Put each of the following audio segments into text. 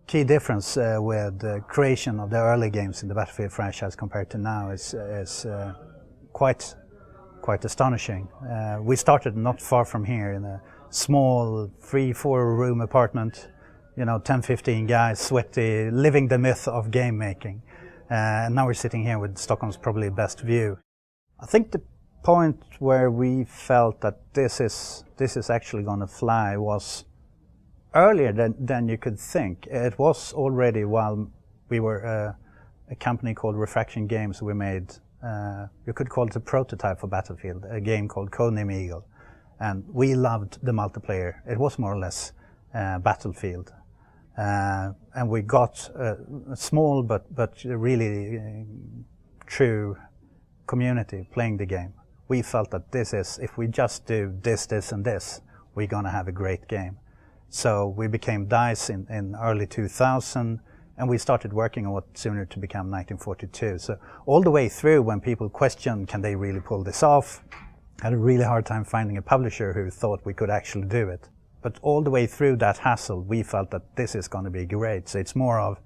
key difference with the creation of the early games in the Battlefield franchise compared to now is quite astonishing. We started not far from here in a small 3-4 room apartment, 10-15 guys, sweaty, living the myth of game making. And now we're sitting here with Stockholm's probably best view. I think the point where we felt that this is actually going to fly was earlier than you could think. It was already while we were a company called Refraction Games. We made, you could call it a prototype for Battlefield, a game called Codename Eagle. And we loved the multiplayer. It was more or less Battlefield. And we got a small but really true community playing the game. We felt that if we just do this, and this, we're going to have a great game. So we became DICE in early 2000, and we started working on what sooner to become 1942. So all the way through, when people questioned, can they really pull this off? I had a really hard time finding a publisher who thought we could actually do it. But all the way through that hassle, we felt that this is going to be great. So it's more of,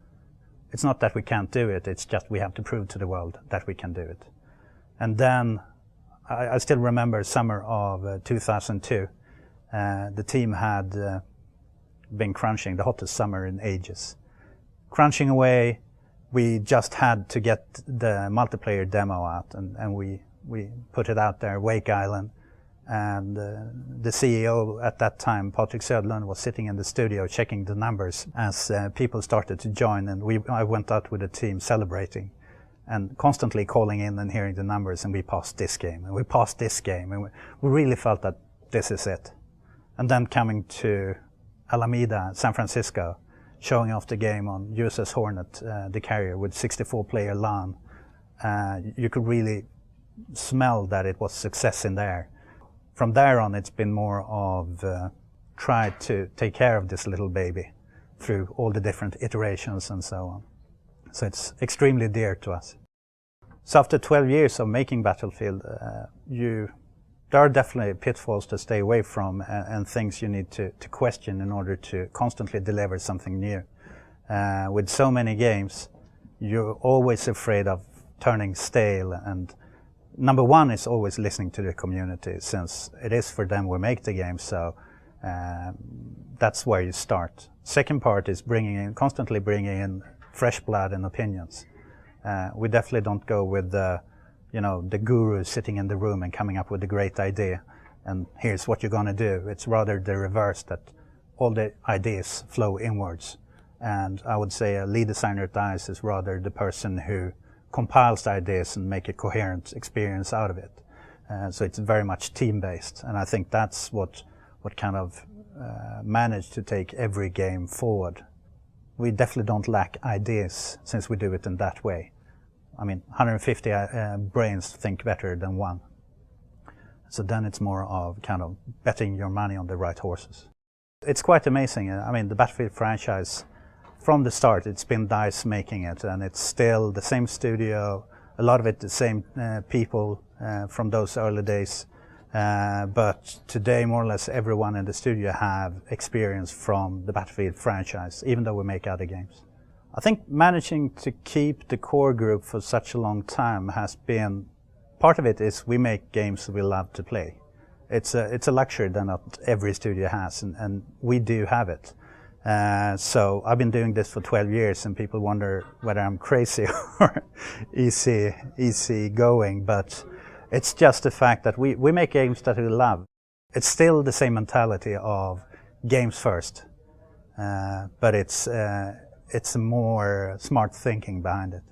it's not that we can't do it, it's just we have to prove to the world that we can do it. And then, I still remember summer of 2002, the team had been crunching, the hottest summer in ages. Crunching away, we just had to get the multiplayer demo out, and we put it out there, Wake Island, and the CEO at that time, Patrik Söderlund, was sitting in the studio checking the numbers as people started to join, and I went out with the team celebrating and constantly calling in and hearing the numbers, and we passed this game, and we passed this game, and we really felt that this is it. And then coming to Alameda, San Francisco, showing off the game on USS Hornet, the carrier, with 64-player LAN. You could really smell that it was success in there. From there on, it's been more of try to take care of this little baby through all the different iterations and so on. So it's extremely dear to us. So after 12 years of making Battlefield, there are definitely pitfalls to stay away from and things you need to question in order to constantly deliver something new. With so many games, you're always afraid of turning stale, and number one is always listening to the community, since it is for them we make the game, so that's where you start. Second part is constantly bringing in fresh blood and opinions. We definitely don't go with the guru sitting in the room and coming up with a great idea and here's what you're going to do. It's rather the reverse, that all the ideas flow inwards. And I would say a lead designer at DICE is rather the person who compiles the ideas and make a coherent experience out of it. So it's very much team-based, and I think that's what kind of managed to take every game forward. We definitely don't lack ideas, since we do it in that way. I mean, 150 brains think better than one. So then it's more of kind of betting your money on the right horses. It's quite amazing. I mean, the Battlefield franchise, from the start, it's been DICE making it, and it's still the same studio, a lot of it the same people from those early days. But today, more or less, everyone in the studio have experience from the Battlefield franchise, even though we make other games. I think managing to keep the core group for such a long time has been, part of it is we make games we love to play. It's a luxury that not every studio has, and we do have it. So I've been doing this for 12 years, and people wonder whether I'm crazy or easy going, but it's just the fact that we make games that we love. It's still the same mentality of games first, but it's a more smart thinking behind it.